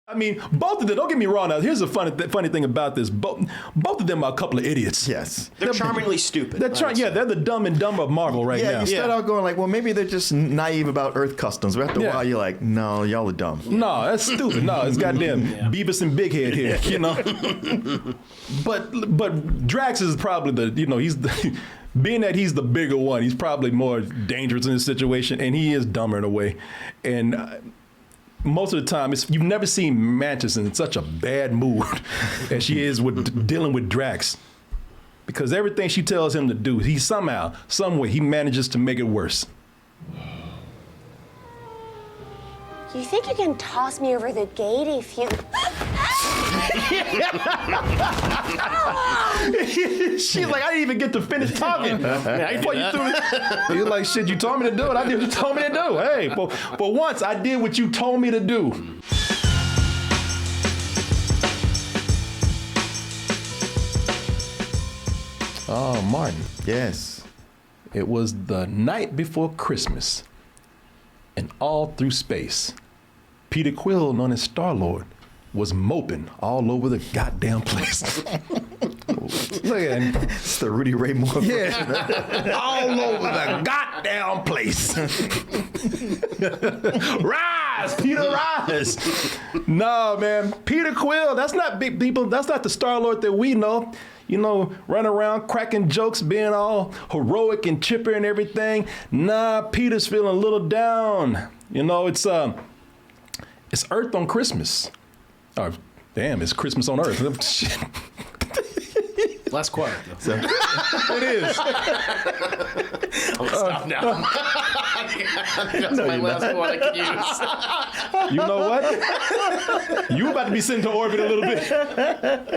I mean, both of them, don't get me wrong now, here's a funny thing about this. Both of them are a couple of idiots. Yes. They're charmingly stupid. They're the dumb and dumber of Marvel right now. Yeah, you start out going like, well, maybe they're just naive about Earth customs. But after a while, you're like, no, y'all are dumb. No, that's stupid. No, it's goddamn Beavis and Big Head here, you know? But Drax is probably he's being that he's the bigger one, he's probably more dangerous in this situation, and he is dumber in a way. And most of the time, you've never seen Mantis in such a bad mood as she is with dealing with Drax. Because everything she tells him to do, he somehow, some way, he manages to make it worse. You think you can toss me over the gate if you... She's like, I didn't even get to finish talking. Before you threw it. You're like, shit, you told me to do it. I did what you told me to do. Hey, for once, I did what you told me to do. Oh, Martin. Yes. It was the night before Christmas, and all through space, Peter Quill, known as Star-Lord, was moping all over the goddamn place. Look at him. It's the Rudy Ray Moore. Yeah. All over the goddamn place. Rise, Peter, rise. No, man. Peter Quill, that's not big people. That's not the Star-Lord that we know. You know, running around cracking jokes, being all heroic and chipper and everything. Nah, Peter's feeling a little down. You know, it's Earth on Christmas. Oh, damn, it's Christmas on Earth. Shit. Last quarter. So, it is. I'm gonna stop now. That's my last one I can use. You know what? You about to be sent to orbit a little bit.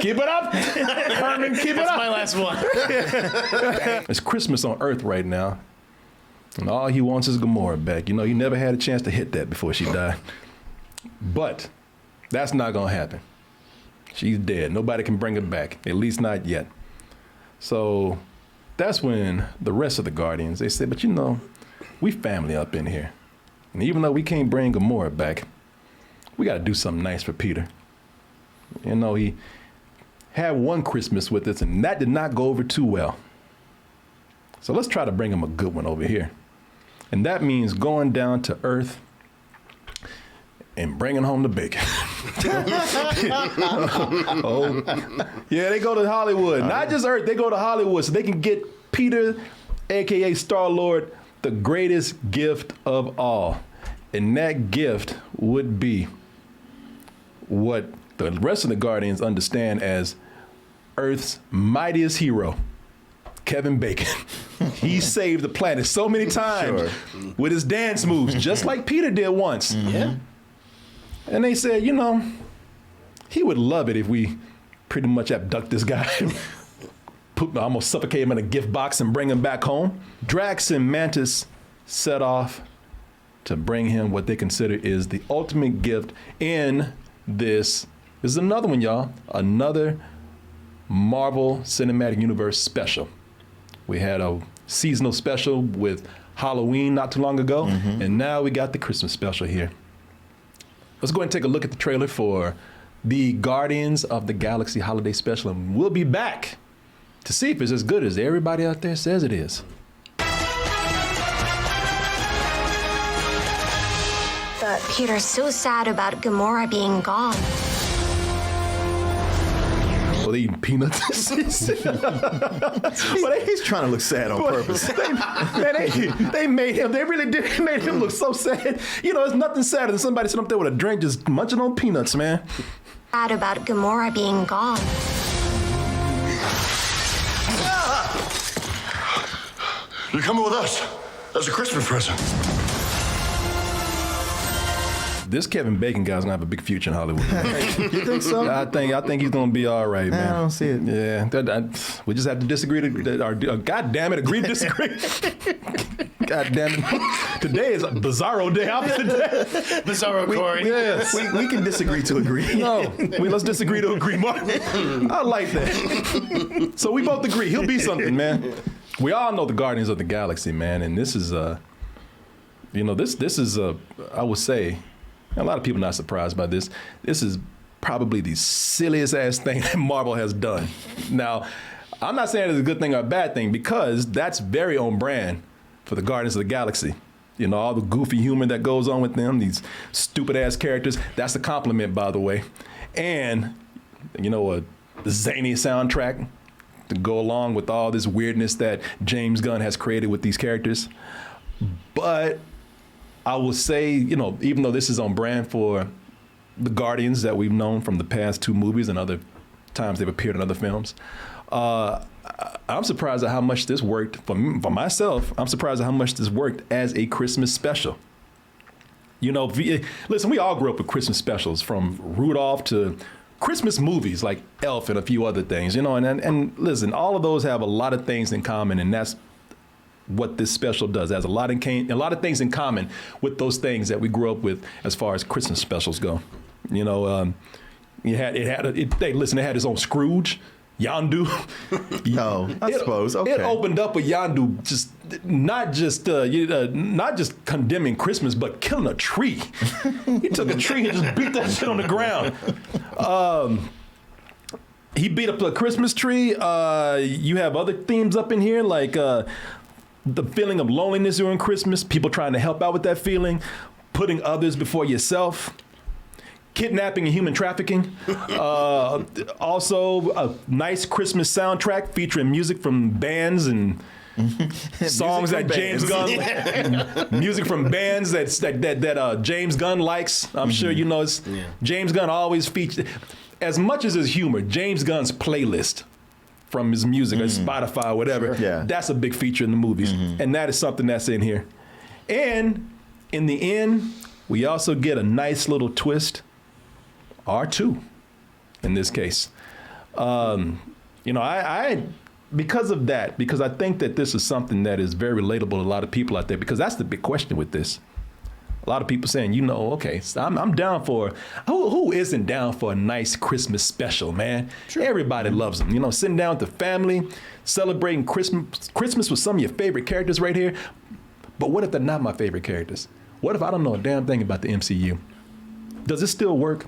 Keep it up, Herman. Keep it up. That's my last one. It's Christmas on Earth right now, and all he wants is Gamora back. You know, he never had a chance to hit that before she died. But that's not gonna happen. She's dead. Nobody can bring her back, at least not yet. So that's when the rest of the Guardians, they said, but you know, we family up in here. And even though we can't bring Gamora back, we got to do something nice for Peter. You know, he had one Christmas with us, and that did not go over too well. So let's try to bring him a good one over here. And that means going down to Earth and bringing home the bacon. Oh, yeah, they go to Hollywood. Not just Earth, they go to Hollywood so they can get Peter, a.k.a. Star-Lord, the greatest gift of all. And that gift would be what the rest of the Guardians understand as Earth's mightiest hero, Kevin Bacon. He saved the planet so many times with his dance moves, just like Peter did once. Yeah. And they said, you know, he would love it if we pretty much abduct this guy, almost suffocate him in a gift box and bring him back home. Drax and Mantis set off to bring him what they consider is the ultimate gift in this. This is another one, y'all. Another Marvel Cinematic Universe special. We had a seasonal special with Halloween not too long ago, and now we got the Christmas special here. Let's go ahead and take a look at the trailer for the Guardians of the Galaxy Holiday Special, and we'll be back to see if it's as good as everybody out there says it is. But Peter's so sad about Gamora being gone. Well, they eating peanuts. But he's trying to look sad on purpose. They made him, they really did, they made him look so sad. You know, there's nothing sadder than somebody sitting up there with a drink just munching on peanuts, man. Sad about Gamora being gone. You're coming with us. That's a Christmas present. This Kevin Bacon guy's gonna have a big future in Hollywood. You think so? I think he's gonna be all right, man. I don't see it. Yeah, we just have to disagree God damn it, agree to disagree. God damn it. Today is a bizarro day. Opposite day. Bizarro Corey. Yes. We can disagree to agree. No, let's disagree to agree, Mark. I like that. So we both agree. He'll be something, man. We all know the Guardians of the Galaxy, man, and this is, this is I would say, A lot of people not surprised by this. This is probably the silliest ass thing that Marvel has done. Now, I'm not saying it's a good thing or a bad thing because that's very on brand for the Guardians of the Galaxy. You know, all the goofy humor that goes on with them, these stupid ass characters. That's a compliment, by the way. And, you know, a zany soundtrack to go along with all this weirdness that James Gunn has created with these characters. But I will say, you know, even though this is on brand for the Guardians that we've known from the past 2 movies and other times they've appeared in other films, I'm surprised at how much this worked for myself. I'm surprised at how much this worked as a Christmas special. You know, listen, we all grew up with Christmas specials, from Rudolph to Christmas movies like Elf and a few other things, you know, and listen, all of those have a lot of things in common, and that's what this special does. It has a lot of things in common with those things that we grew up with as far as Christmas specials go. You know, it had its own Scrooge, Yondu. Oh, I suppose. Okay. It opened up with Yondu just not just condemning Christmas, but killing a tree. He took a tree and just beat that shit on the ground. He beat up the Christmas tree. You have other themes up in here like the feeling of loneliness during Christmas, people trying to help out with that feeling, putting others before yourself. Kidnapping and human trafficking. Also, a nice Christmas soundtrack featuring music from bands and songs that James Gunn, music from bands that James Gunn likes. I'm sure you know. James Gunn always features, as much as his humor, James Gunn's playlist from his music, or Spotify, or whatever. Sure. Yeah. That's a big feature in the movies, and that is something that's in here. And in the end, we also get a nice little twist. R2 in this case. You know, I because of that, because I think that this is something that is very relatable to a lot of people out there, because that's the big question with this. A lot of people saying, you know, okay, so I'm down for, who isn't down for a nice Christmas special, man? Sure. Everybody loves them. You know, sitting down with the family, celebrating Christmas with some of your favorite characters right here. But what if they're not my favorite characters? What if I don't know a damn thing about the MCU? Does it still work?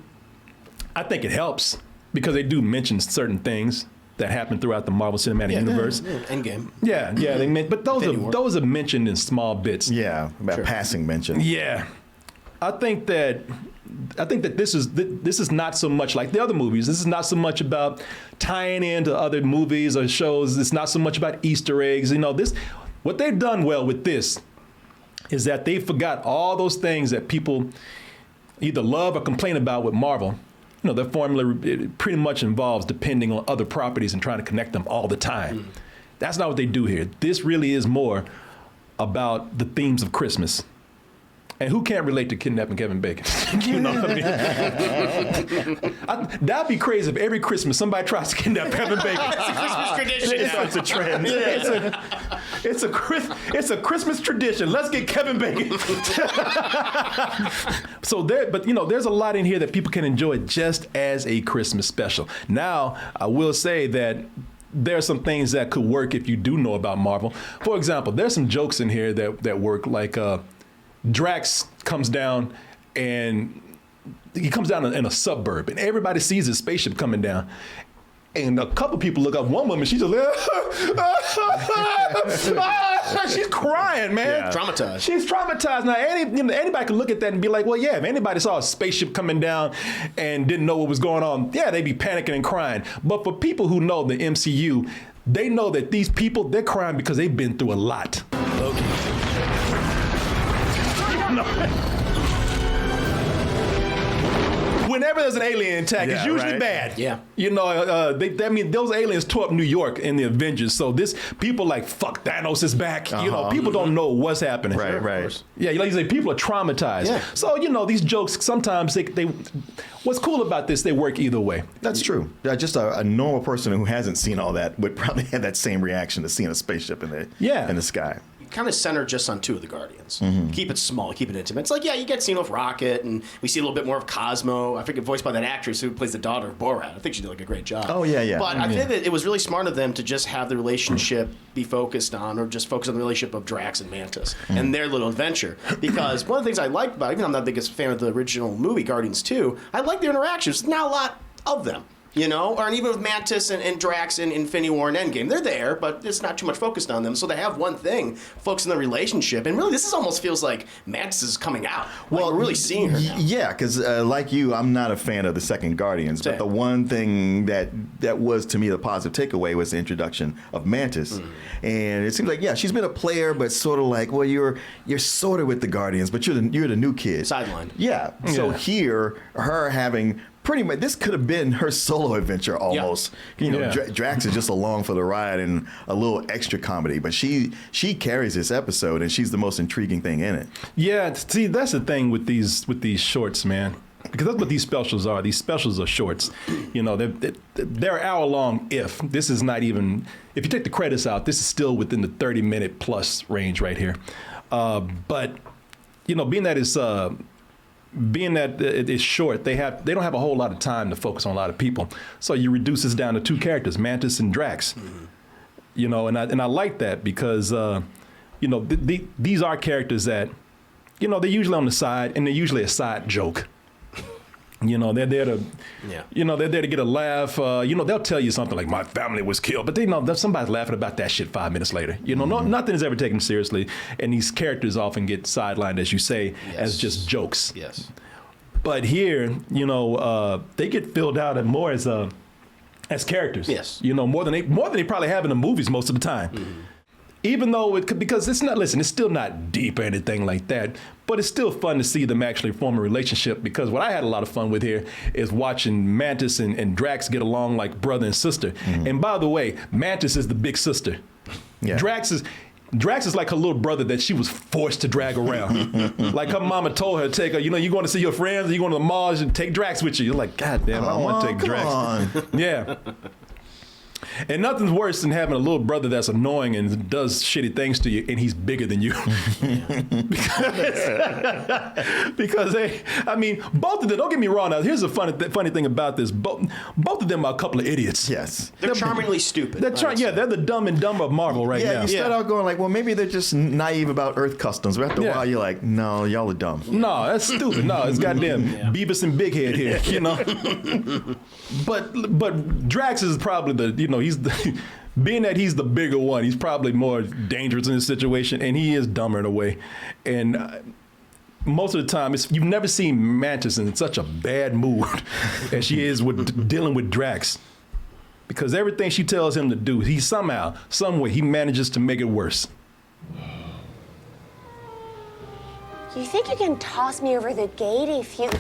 I think it helps because they do mention certain things that happen throughout the Marvel Cinematic Universe. Endgame. Yeah, they but those are mentioned in small bits. Yeah, about passing mention. Yeah, I think that this is not so much like the other movies. This is not so much about tying into other movies or shows. It's not so much about Easter eggs. You know, what they've done well with this is that they forgot all those things that people either love or complain about with Marvel. You know, their formula pretty much involves depending on other properties and trying to connect them all the time. That's not what they do here. This really is more about the themes of Christmas. And who can't relate to kidnapping Kevin Bacon? You know what I mean? That'd be crazy if every Christmas somebody tries to kidnap Kevin Bacon. It's a Christmas tradition. It's a trend. It's a Christmas tradition. Let's get Kevin Bacon. But you know, there's a lot in here that people can enjoy just as a Christmas special. Now, I will say that there are some things that could work if you do know about Marvel. For example, there's some jokes in here that work, like Drax comes down and he comes down in a suburb and everybody sees his spaceship coming down. And a couple people look up. One woman, she's just she's crying, man. Yeah. Traumatized. She's traumatized. Now, anybody can look at that and be like, well, yeah, if anybody saw a spaceship coming down and didn't know what was going on, yeah, they'd be panicking and crying. But for people who know the MCU, they know that these people, they're crying because they've been through a lot. Loki. Whenever there's an alien attack, it's usually bad. Yeah. You know, those aliens tore up New York in the Avengers. So people like, fuck, Thanos is back. You know, people don't know what's happening. Right. Yeah, like you say, people are traumatized. Yeah. So, you know, these jokes, sometimes they what's cool about this, they work either way. That's true. Just a normal person who hasn't seen all that would probably have that same reaction to seeing a spaceship in the sky. kind of center just on 2 of the Guardians. Keep it small, keep it intimate. It's like, yeah, you get scene with Rocket, and we see a little bit more of Cosmo. I forget, voiced by that actress who plays the daughter of Borat. I think she did like a great job. Oh, yeah. But I think that it was really smart of them to just have the relationship be focused on, or just focus on the relationship of Drax and Mantis and their little adventure. Because one of the things I liked about it, even though I'm not the biggest fan of the original movie, Guardians 2, I like their interactions. There's not a lot of them. You know, or even with Mantis and Drax in Infinity War and Endgame, they're there, but it's not too much focused on them. So they have one thing, focused on the relationship, and really, this almost feels like Mantis is coming out. Well, we're really seeing her now. Yeah, because like you, I'm not a fan of the second Guardians, but the one thing that was to me the positive takeaway was the introduction of Mantis, and it seems like she's been a player, but sort of like, well, you're sort of with the Guardians, but you're the new kid, Sidelined. Yeah. So here, her having. Pretty much, this could have been her solo adventure almost. Yeah. You know, Drax is just along for the ride and a little extra comedy, but she carries this episode, and she's the most intriguing thing in it. Yeah, see, that's the thing with these shorts, man. Because that's what these specials are. These specials are shorts. You know, they're an hour long. If this is not even, if you take the credits out, this is still within the 30-minute plus range right here. But you know, being that it is short, they don't have a whole lot of time to focus on a lot of people. So you reduce this down to 2 characters, Mantis and Drax. You know, and I like that because you know, these are characters that, you know, they're usually on the side, and they're usually a side joke. You know, they're there to, you know, they're there to get a laugh. You know, they'll tell you something like, my family was killed, but they know that somebody's laughing about that shit 5 minutes later. You know, nothing is ever taken seriously, and these characters often get sidelined, as you say, as just jokes. Yes. But here, you know, they get filled out and more as characters. Yes. You know, more than they probably have in the movies most of the time. Even though because it's not, listen, it's still not deep or anything like that, but it's still fun to see them actually form a relationship, because what I had a lot of fun with here is watching Mantis and Drax get along like brother and sister. And by the way, Mantis is the big sister. Yeah. Drax is like her little brother that she was forced to drag around. Like her mama told her to take her, you know, you going to see your friends, or you going to the mall and take Drax with you. You're like, God damn, I don't want to take Drax. Yeah. And nothing's worse than having a little brother that's annoying and does shitty things to you, and he's bigger than you. because I mean, both of them, don't get me wrong. Now, here's a funny thing about this. Both of them are a couple of idiots. Yes. They're charmingly stupid. They're the dumb and dumber of Marvel right now. You start out going like, well, maybe they're just naive about Earth customs. But after a while, you're like, no, y'all are dumb. No, that's stupid. No, it's goddamn Beavis and Big Head here, you know. But Drax is probably the, you know, being that he's the bigger one, he's probably more dangerous in this situation, and he is dumber in a way. And most of the time, you've never seen Mantis in such a bad mood as she is with dealing with Drax. Because everything she tells him to do, he somehow, some way, he manages to make it worse. You think you can toss me over the gate if you...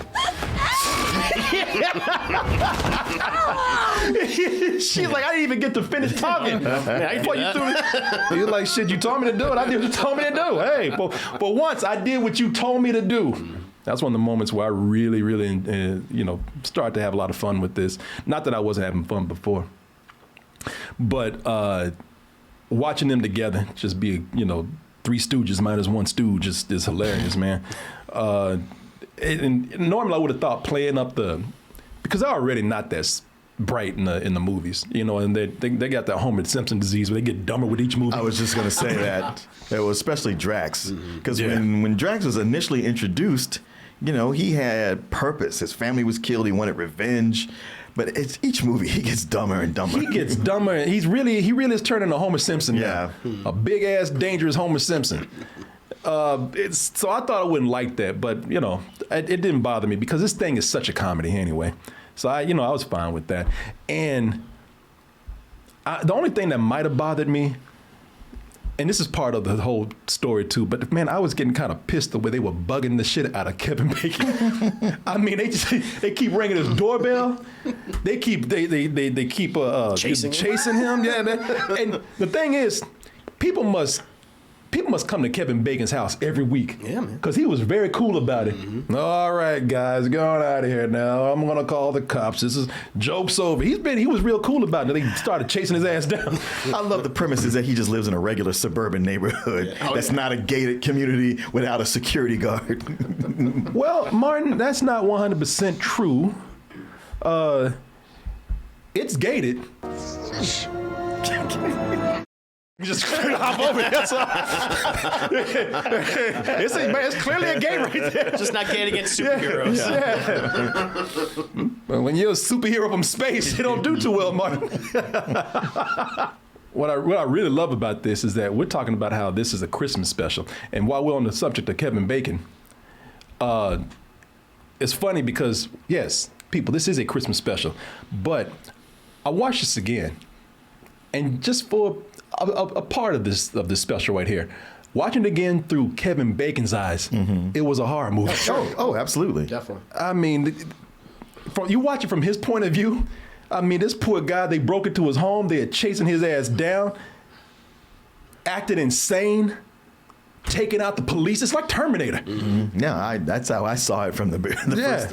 She's like, I didn't even get to finish talking. Before you threw it. You're like, shit, you told me to do it. I did what you told me to do. Hey, but once I did what you told me to do. That's one of the moments where I really, really, you know, start to have a lot of fun with this. Not that I wasn't having fun before. But watching them together, just be, you know, Three Stooges minus one stooge is hilarious, man. And normally I would have thought playing up because they're already not that bright in the movies, you know, and they got that Homer Simpson disease where they get dumber with each movie. I was just gonna say that. It was especially Drax, because when Drax was initially introduced, you know, he had purpose. His family was killed. He wanted revenge. But it's each movie he gets dumber and dumber. He gets dumber. He really is turning to Homer Simpson now. A big ass dangerous Homer Simpson. So I thought I wouldn't like that, but you know, it didn't bother me because this thing is such a comedy anyway. So I was fine with that. And the only thing that might have bothered me, and this is part of the whole story too, but man, I was getting kind of pissed the way they were bugging the shit out of Kevin Bacon. I mean, they keep ringing his doorbell. They keep chasing him. Yeah, and the thing is, people must people must come to Kevin Bacon's house every week. Yeah, man. Because he was very cool about it. All right, guys, go on out of here now. I'm going to call the cops. This is joke's over. He was real cool about it. They started chasing his ass down. I love the premise is that he just lives in a regular suburban neighborhood that's not a gated community without a security guard. Well, Martin, that's not 100% true. It's gated. You just hop over it. That's all. It's clearly a gate right there. Just not gated against superheroes. Yeah. But when you're a superhero from space, you don't do too well, Martin. What I really love about this is that we're talking about how this is a Christmas special. And while we're on the subject of Kevin Bacon, it's funny because, yes, people, this is a Christmas special. But I watched this again. And just for a part of this special right here, watching it again through Kevin Bacon's eyes, it was a horror movie. Oh, absolutely. Definitely. I mean, you watch it from his point of view. I mean, this poor guy, they broke into his home. They're chasing his ass down, acted insane, taking out the police. It's like Terminator. Yeah, that's how I saw it from the first,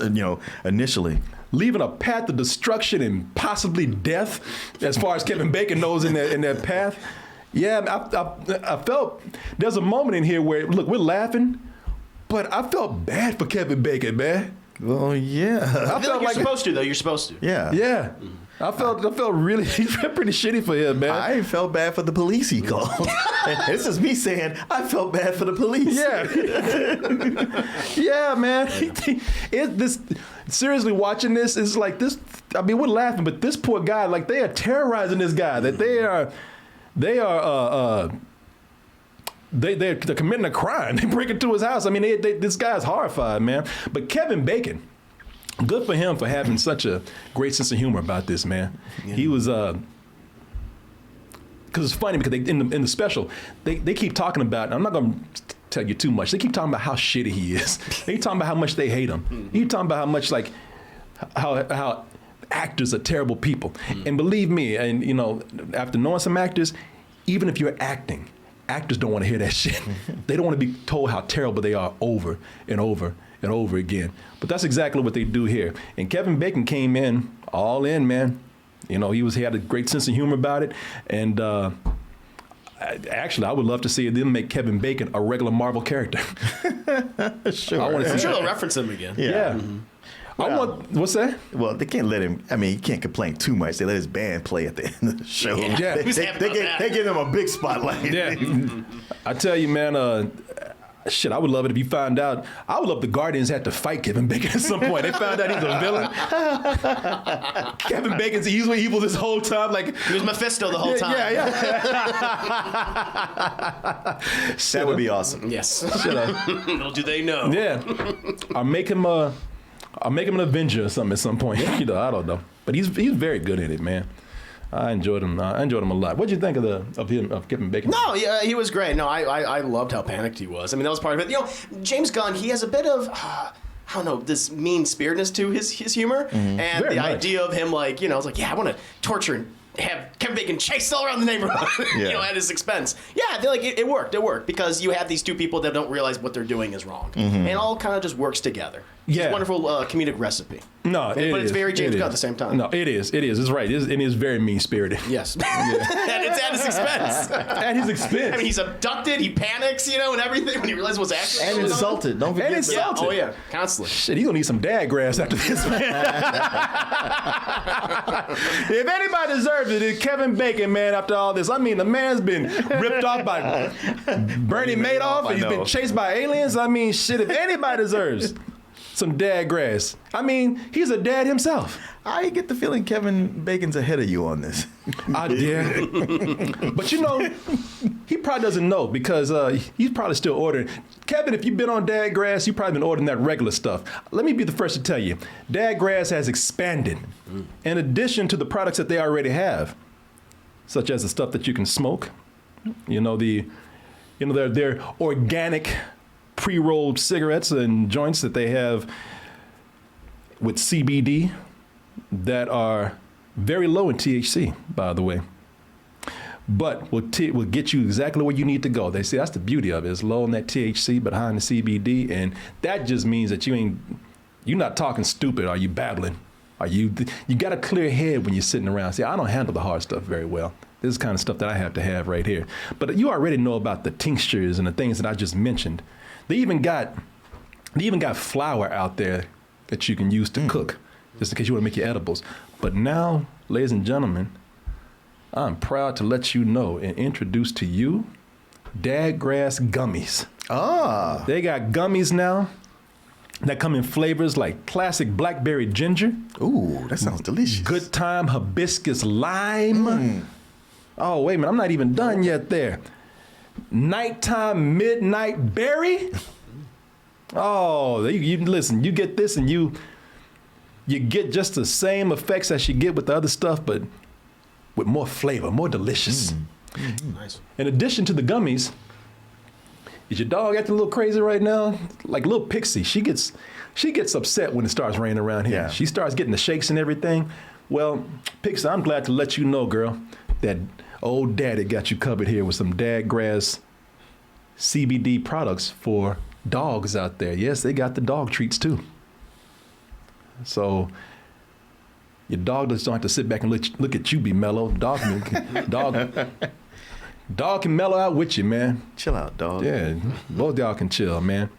initially. Leaving a path of destruction and possibly death, as far as Kevin Bacon knows in that path. Yeah, I felt there's a moment in here where, look, we're laughing, but I felt bad for Kevin Bacon, man. Well, yeah. I feel like you're supposed to, though. You're supposed to. Yeah. Yeah. I felt really pretty shitty for him, man. I felt bad for the police he called. This is me saying I felt bad for the police. Yeah. Yeah, man. Seriously, watching this is like this. I mean, we're laughing, but this poor guy, like, they are terrorizing this guy. That they're committing a crime. They break into his house. I mean, this guy's horrified, man. But Kevin Bacon, good for him for having such a great sense of humor about this, man. Yeah. He was, because it's funny because in the special, they keep talking about, I'm not going to tell you too much, they keep talking about how shitty he is. They keep talking about how much they hate him. He keep talking about how much, like, how actors are terrible people. And believe me, and after knowing some actors, even if you're acting, actors don't want to hear that shit. They don't want to be told how terrible they are over and over and over again. But that's exactly what they do here. And Kevin Bacon came in, all in, man. He had a great sense of humor about it. And actually, I would love to see them make Kevin Bacon a regular Marvel character. Sure. I'm sure they'll reference him again. Yeah. Mm-hmm. What's that? Well, they can't let him. I mean, he can't complain too much. They let his band play at the end of the show. Yeah. They give him a big spotlight. Yeah. I tell you, man. Shit, I would love it if you found out. I would love the Guardians had to fight Kevin Bacon at some point. They found out he's a villain. Kevin Bacon's evil this whole time. Like, he was Mephisto the whole time. Yeah. That would be awesome. Yes. Little do they know. Yeah. I'll make him an Avenger or something at some point. I don't know. But he's very good at it, man. I enjoyed him. I enjoyed him a lot. What did you think of Kevin Bacon? No, yeah, he was great. No, I loved how panicked he was. I mean, that was part of it. James Gunn, he has a bit of, I don't know, this mean-spiritedness to his humor, and Very the much. idea of him, like, I was like, yeah, I want to torture and have Kevin Bacon chased all around the neighborhood, at his expense. Yeah, I feel like it worked. It worked because you have these two people that don't realize what they're doing is wrong, and it all kind of just works together. Yeah. It's a wonderful comedic recipe. No, but it's very James Gunn at the same time. No, it is. It's right. It is very mean-spirited. Yes. And it's at his expense. At his expense. I mean, he's abducted, he panics, and everything when he realizes what's actually And going on. insulted. Don't forget. And insulted. Oh, yeah. Constantly. Shit, he's gonna need some dad grass after this, man. If anybody deserves it, it's Kevin Bacon, man, after all this. I mean, the man's been ripped off by Bernie Madoff, and he's been chased by aliens. I mean, shit, if anybody deserves some dad grass. I mean, he's a dad himself. I get the feeling Kevin Bacon's ahead of you on this. Yeah. But he probably doesn't know because he's probably still ordering. Kevin, if you've been on dad grass, you've probably been ordering that regular stuff. Let me be the first to tell you, dad grass has expanded in addition to the products that they already have, such as the stuff that you can smoke. They're organic pre-rolled cigarettes and joints that they have with CBD that are very low in THC, by the way. but will get you exactly where you need to go. They say that's the beauty of it. It's low in that THC behind the CBD, and that just means that you're not talking stupid. Are you babbling? You got a clear head when you're sitting around. See, I don't handle the hard stuff very well. This is the kind of stuff that I have to have right here. But you already know about the tinctures and the things that I just mentioned. They even got flour out there that you can use to cook, just in case you want to make your edibles. But now, ladies and gentlemen, I'm proud to let you know and introduce to you Dadgrass gummies. Ah. They got gummies now that come in flavors like classic blackberry ginger. Ooh, that sounds delicious. Good time hibiscus lime. Oh, wait a minute, I'm not even done yet there. Nighttime midnight berry. Oh, you listen, you get this and you get just the same effects as you get with the other stuff, but with more flavor, more delicious. Nice. In addition to the gummies, is your dog acting a little crazy right now? Like little Pixie, she gets upset when it starts raining around here. Yeah. She starts getting the shakes and everything. Well, Pixie, I'm glad to let you know, girl, that old daddy got you covered here with some Dadgrass CBD products for dogs out there. Yes, they got the dog treats too. So your dog doesn't have to sit back and look at you be mellow. Dog can mellow out with you, man. Chill out, dog. Yeah, both y'all can chill, man.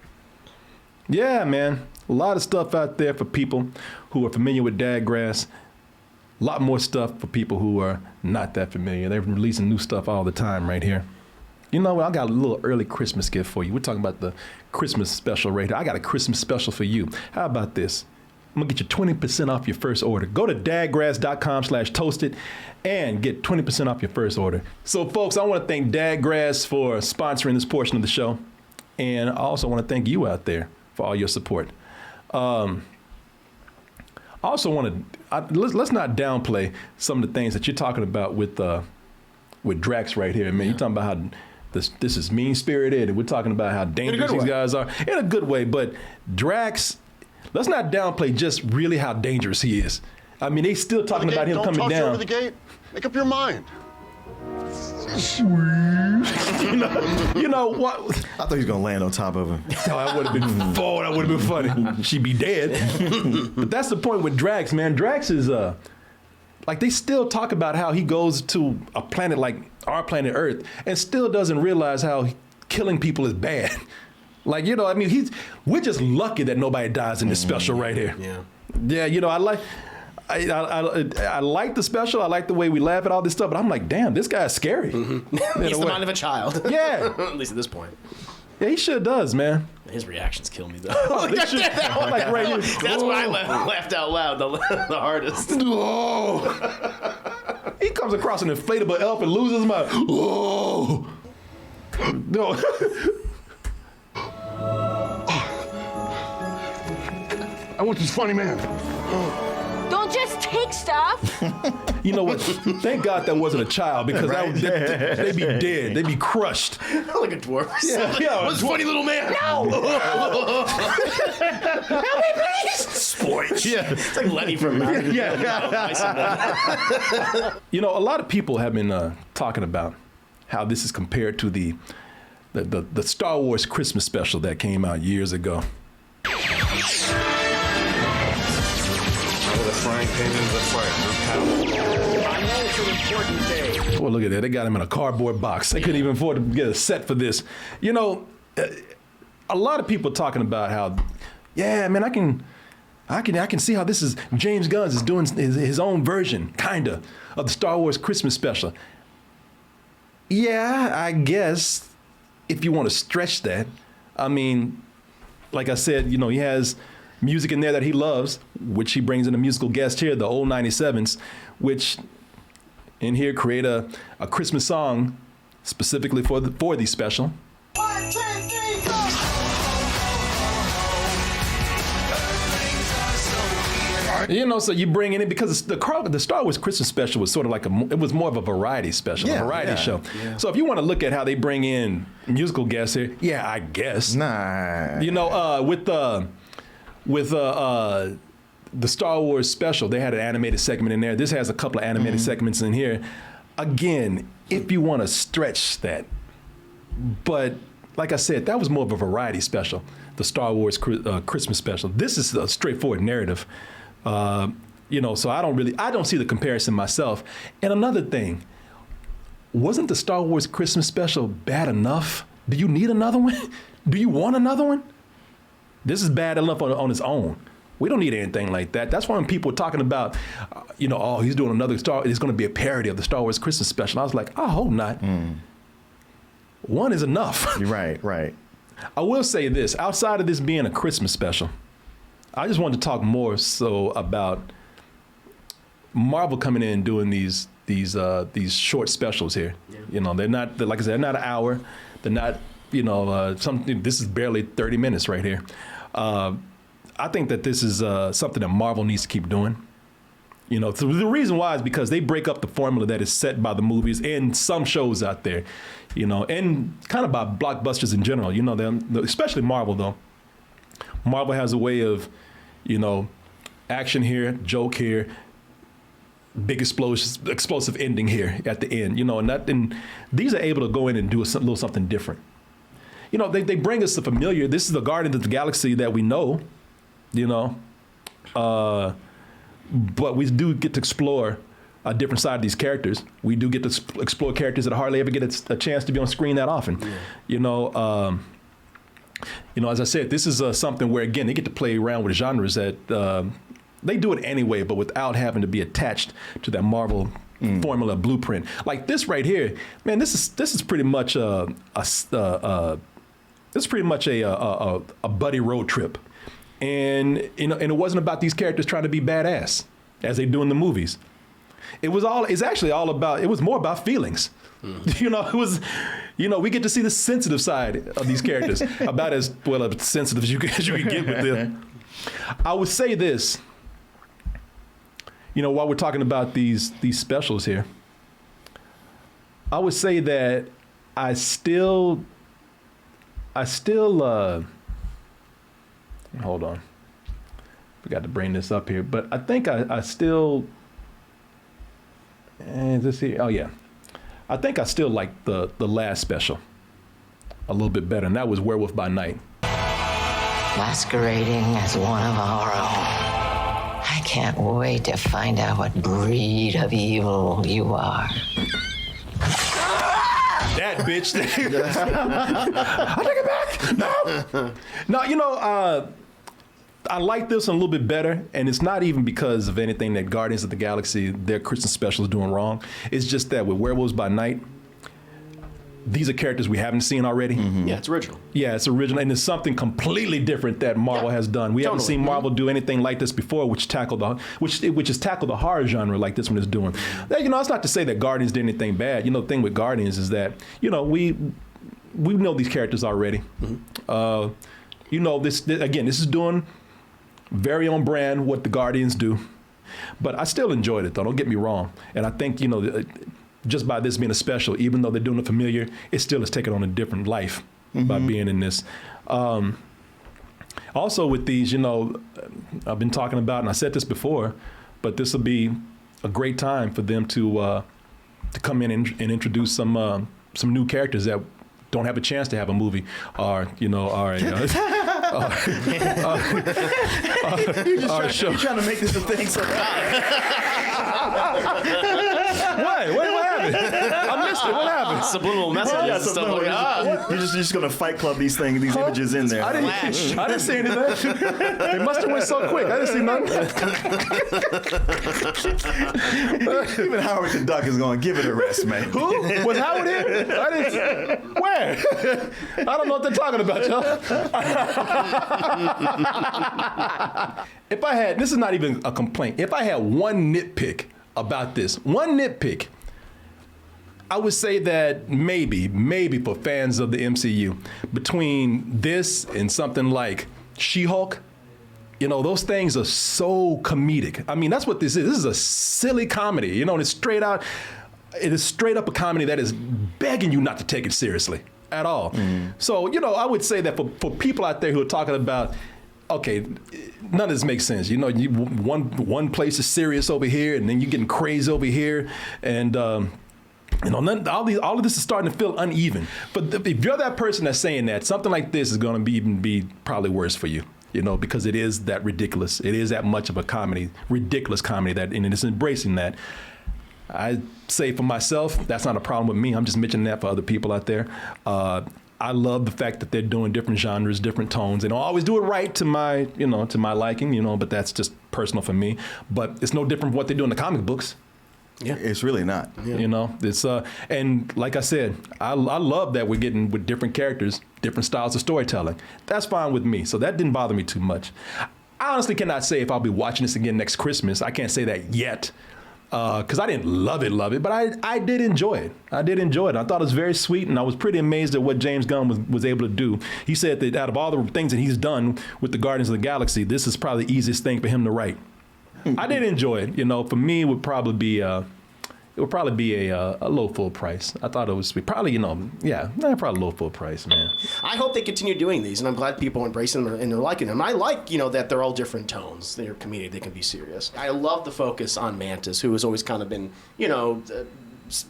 Yeah, man. A lot of stuff out there for people who are familiar with Dadgrass. A lot more stuff for people who are not that familiar. They're releasing new stuff all the time right here. You know what? I got a little early Christmas gift for you. We're talking about the Christmas special right here. I got a Christmas special for you. How about this? I'm gonna get you 20% off your first order. Go to dadgrass.com/toasted and get 20% off your first order. So folks, I wanna thank Dadgrass for sponsoring this portion of the show. And I also wanna thank you out there for all your support. I also let's not downplay some of the things that you're talking about with Drax right here. Man, you're talking about how this is mean-spirited, and we're talking about how dangerous these guys are. In a good way, but Drax, let's not downplay just really how dangerous he is. I mean, they still talking about him coming down. Over the gate. Make up your mind. You know what? I thought he was gonna land on top of him. Oh, that would have been fun. That would have been funny. She'd be dead. But that's the point with Drax, man. Drax is like they still talk about how he goes to a planet like our planet Earth and still doesn't realize how killing people is bad. Like, you know, I mean, we're just lucky that nobody dies in this special right here. Yeah. Yeah, you know, I like the special. I like the way we laugh at all this stuff, but I'm like, damn, this guy's scary. He's the mind of a child. Yeah. At least at this point. Yeah, he sure does, man. His reactions kill me, though. Like right here. That's why I laughed out loud the hardest. Oh. He comes across an inflatable elf and loses his mind. Oh. No. I want this funny man. Don't just take stuff. You know what? Thank God that wasn't a child because they'd be dead. They'd be crushed. Like a dwarf. Yeah. What's funny little man? No. Help me, please. Spoiled. Yeah. It's like Lenny from Mountain. You know, a lot of people have been talking about how this is compared to the Star Wars Christmas special that came out years ago. The frying pan in the fire. I know it's an important day. Well, look at that. They got him in a cardboard box. They couldn't even afford to get a set for this. You know, a lot of people talking about how, yeah, man, I can see how this is James Gunn is doing his own version, kinda, of the Star Wars Christmas special. Yeah, I guess if you want to stretch that. I mean, like I said, you know, he has music in there that he loves, which he brings in a musical guest here, the old 97s, which in here create a Christmas song specifically for the special. 1, 2, 3, go! You know, so you bring in it because the Star Wars Christmas special was sort of like it was more of a variety special, a variety show. Yeah. So if you want to look at how they bring in musical guests here, yeah, I guess. Nah. You know, with the Star Wars special, they had an animated segment in there. This has a couple of animated segments in here. again, if you want to stretch that, but like I said, that was more of a variety special, the Star Wars Christmas special. This is a straightforward narrative, so I don't see the comparison myself. And another thing, wasn't the Star Wars Christmas special bad enough? Do you need another one? Do you want another one? This is bad enough on its own. We don't need anything like that. That's why when people are talking about, he's doing another it's going to be a parody of the Star Wars Christmas special. I was like, I hope not. One is enough. Right. I will say this, outside of this being a Christmas special, I just wanted to talk more so about Marvel coming in and doing these short specials here. Yeah. They're not, like I said, they're not an hour. They're not, something. This is barely 30 minutes right here. I think that this is something that Marvel needs to keep doing. So the reason why is because they break up the formula that is set by the movies and some shows out there, and kind of by blockbusters in general. Especially Marvel though. Marvel has a way of, action here, joke here, big explosive ending here at the end. And these are able to go in and do a little something different. They bring us the familiar. This is the Guardians of the Galaxy that we know. But we do get to explore a different side of these characters. We do get to explore characters that hardly ever get a chance to be on screen that often. Yeah. As I said, this is something where, again, they get to play around with genres that they do it anyway, but without having to be attached to that Marvel formula blueprint. Like this right here, man, this is pretty much a buddy road trip. And it wasn't about these characters trying to be badass as they do in the movies. It was more about feelings. It was, we get to see the sensitive side of these characters, about as sensitive as you can get with them. I would say this, while we're talking about these specials here, I would say that I still hold on. Forgot to bring this up here, but I think I still. Let's see. Oh yeah, I think I still like the last special a little bit better, and that was Werewolf by Night. Masquerading as one of our own. I can't wait to find out what breed of evil you are. That bitch. I take it back. No, I like this one a little bit better, and it's not even because of anything that Guardians of the Galaxy, their Christmas special, is doing wrong. It's just that with Werewolves by Night, these are characters we haven't seen already. Mm-hmm. Yeah, it's original. Yeah, it's original, and it's something completely different that Marvel has done. We haven't seen Marvel do anything like this before, which has tackled the horror genre like this one is doing. It's not to say that Guardians did anything bad. The thing with Guardians is that we know these characters already. Mm-hmm. This is doing very on brand what the Guardians do, but I still enjoyed it though. Don't get me wrong, and I think just by this being a special, even though they're doing it familiar, it still is taking on a different life by being in this. Also with these, I've been talking about, and I said this before, but this will be a great time for them to come in and introduce some new characters that don't have a chance to have a movie, or our show. You're trying to make this a thing so What happened? I missed it. What happened? Subliminal messages and stuff like that. You're just going to Fight Club these images in there. I didn't see anything. They must have went so quick. I didn't see nothing. Even Howard the Duck is going to give it a rest, man. Who? Was Howard here? I didn't. Where? I don't know what they're talking about, y'all. If I had, this is not even a complaint. If I had one nitpick about this, I would say that maybe for fans of the MCU, between this and something like She-Hulk, those things are so comedic. I mean, that's what this is. This is a silly comedy, and it's straight out. It is straight up a comedy that is begging you not to take it seriously at all. So, I would say that for people out there who are talking about, okay, none of this makes sense. One place is serious over here, and then you're getting crazy over here, and You know, all of this is starting to feel uneven. But if you're that person that's saying that, something like this is going to be probably worse for you. You know, because it is that ridiculous. It is that much of a comedy, ridiculous comedy and it's embracing that. I say for myself, that's not a problem with me. I'm just mentioning that for other people out there. I love the fact that they're doing different genres, different tones. They don't always do it right to my liking, but that's just personal for me. But it's no different from what they do in the comic books. Yeah, it's really not. Yeah. You know, it's and like I said, I love that we're getting with different characters, different styles of storytelling. That's fine with me. So that didn't bother me too much. I honestly cannot say if I'll be watching this again next Christmas. I can't say that yet. Because I didn't love it, but I did enjoy it. I thought it was very sweet, and I was pretty amazed at what James Gunn was able to do. He said that out of all the things that he's done with the Guardians of the Galaxy, this is probably the easiest thing for him to write. I did enjoy it. You know, for me, it would probably be a low full price. I thought it was probably, probably low full price, man. I hope they continue doing these, and I'm glad people embrace them and they're liking them. I like, that they're all different tones. They're comedic, they can be serious. I love the focus on Mantis, who has always kind of been,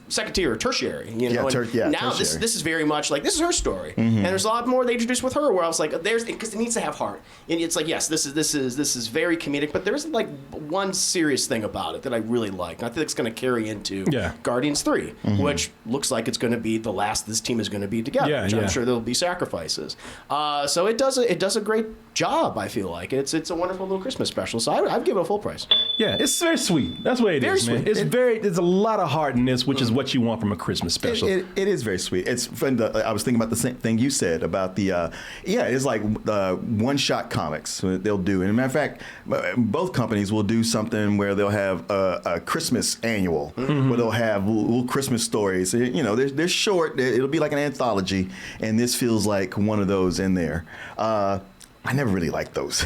second tier or tertiary, now tertiary. This is very much like, this is her story, and there's a lot more they introduced with her where I was like, because it needs to have heart, and it's like, yes, this is very comedic, but there's like one serious thing about it that I really like, and I think it's going to carry into Guardians 3, which looks like it's going to be the last this team is going to be together, which I'm sure there'll be sacrifices. So it does a great job. I feel like it's a wonderful little Christmas special. So I'd give it a full price. Yeah, it's very sweet. That's what it is, man. There's a lot of heart in this, which is what you want from a Christmas special. It is very sweet. It's fun. I was thinking about the same thing you said about the, it's like one-shot comics they'll do. And as a matter of fact, both companies will do something where they'll have a Christmas annual, where they'll have little Christmas stories. They're short. It'll be like an anthology, and this feels like one of those in there. I never really liked those.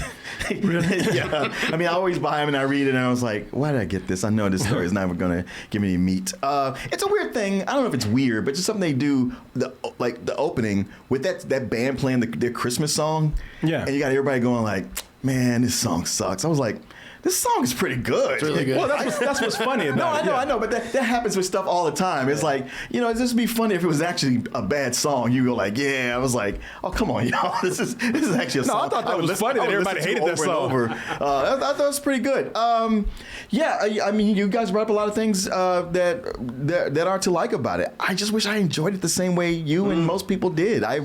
Really? Yeah. I mean, I always buy them and I read it and I was like, why did I get this? I know this story is never going to give me any meat. It's a weird thing. I don't know if it's weird, but just something they do, the opening with that band playing their Christmas song. Yeah. And you got everybody going like, man, this song sucks. I was like, this song is pretty good. It's really good. Well, that's what's funny about it. I know, but that happens with stuff all the time. It's like, it'd just be funny if it was actually a bad song. You go like, yeah. I was like, oh, come on, y'all. This is actually a song. No, I thought that was funny that everybody hated that song. I thought it was pretty good. I mean, you guys brought up a lot of things that are to like about it. I just wish I enjoyed it the same way you and most people did. I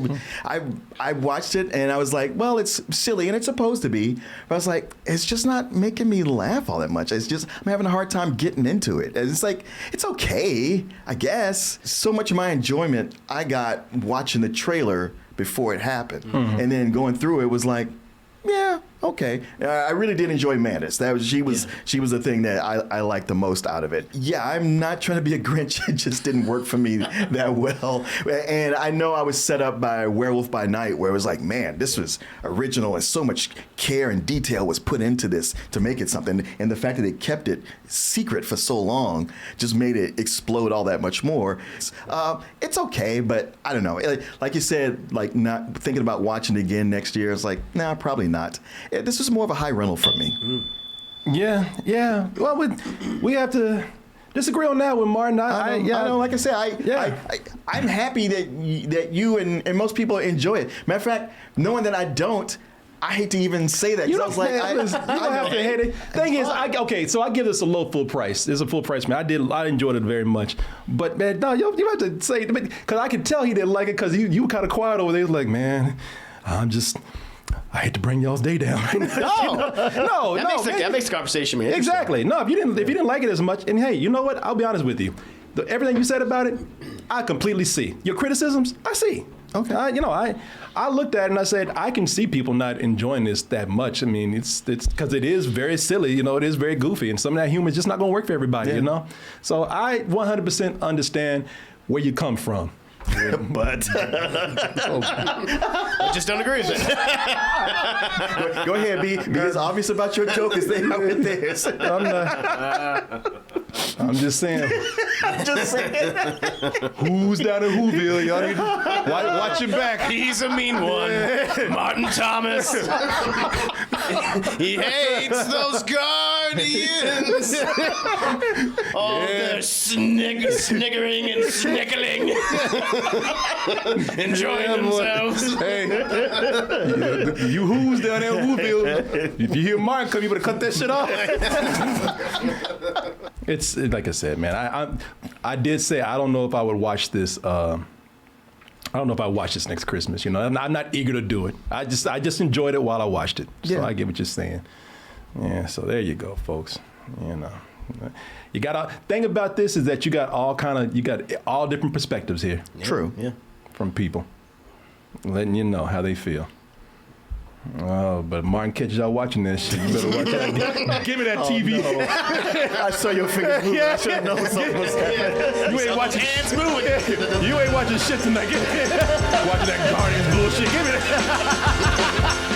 watched it and I was like, well, it's silly and it's supposed to be. But I was like, it's just not making me laugh all that much. It's just, I'm having a hard time getting into it. It's like, it's okay, I guess. So much of my enjoyment I got watching the trailer before it happened. And then going through it was like, yeah, okay. I really did enjoy Mantis. She was the thing that I liked the most out of it. Yeah, I'm not trying to be a Grinch. It just didn't work for me that well. And I know I was set up by Werewolf by Night, where it was like, man, this was original and so much care and detail was put into this to make it something. And the fact that they kept it secret for so long just made it explode all that much more. It's okay, but I don't know. Like you said, like not thinking about watching it again next year. It's like, nah, probably not. This was more of a high rental for me. Yeah. Well, we have to disagree on that one, Martin. I know. Like I said, I'm happy that you and most people enjoy it. Matter of fact, knowing that I don't, I hate to even say that because I was like, you don't have to hate it. Thing is, so I give this a low full price. It's a full price, man. I enjoyed it very much. But man, no, you have to say, because I could tell he didn't like it because you were kind of quiet over there. He was like, man, I hate to bring y'all's day down. That makes the conversation more interesting. Exactly. No, if you didn't like it as much, and hey, you know what? I'll be honest with you. Everything you said about it, I completely see. Your criticisms, I see. Okay. I looked at it and I said, I can see people not enjoying this that much. I mean, it's because it is very silly, it is very goofy, and some of that humor is just not going to work for everybody, So I 100% understand where you come from. But I just don't agree with it. Go ahead, be as obvious about your joke as they are with theirs. I'm just saying. Who's down in Whoville? Y'all need to watch your back. He's a mean one. Martin Thomas. He hates those guys. Guardians. Oh, they're sniggering and snickling, enjoying themselves. Hey, you who's down there in Whoville? If you hear Mark come, you better cut that shit off. It's like I said, man. I did say I don't know if I would watch this. I don't know if I watch this next Christmas. You know, I'm not eager to do it. I just enjoyed it while I watched it. So I get what you're saying. Yeah. So there you go, folks. You know, you got thing about this is that you got all different perspectives here. Yeah. True. Yeah. From people, letting you know how they feel. Oh, but Martin catches y'all watching this shit. You better watch that. Give me that TV. No. I saw your fingers move. I should have known something was happening. You ain't watching hands moving. You ain't watching shit tonight. Watching that Guardians bullshit. Give me that.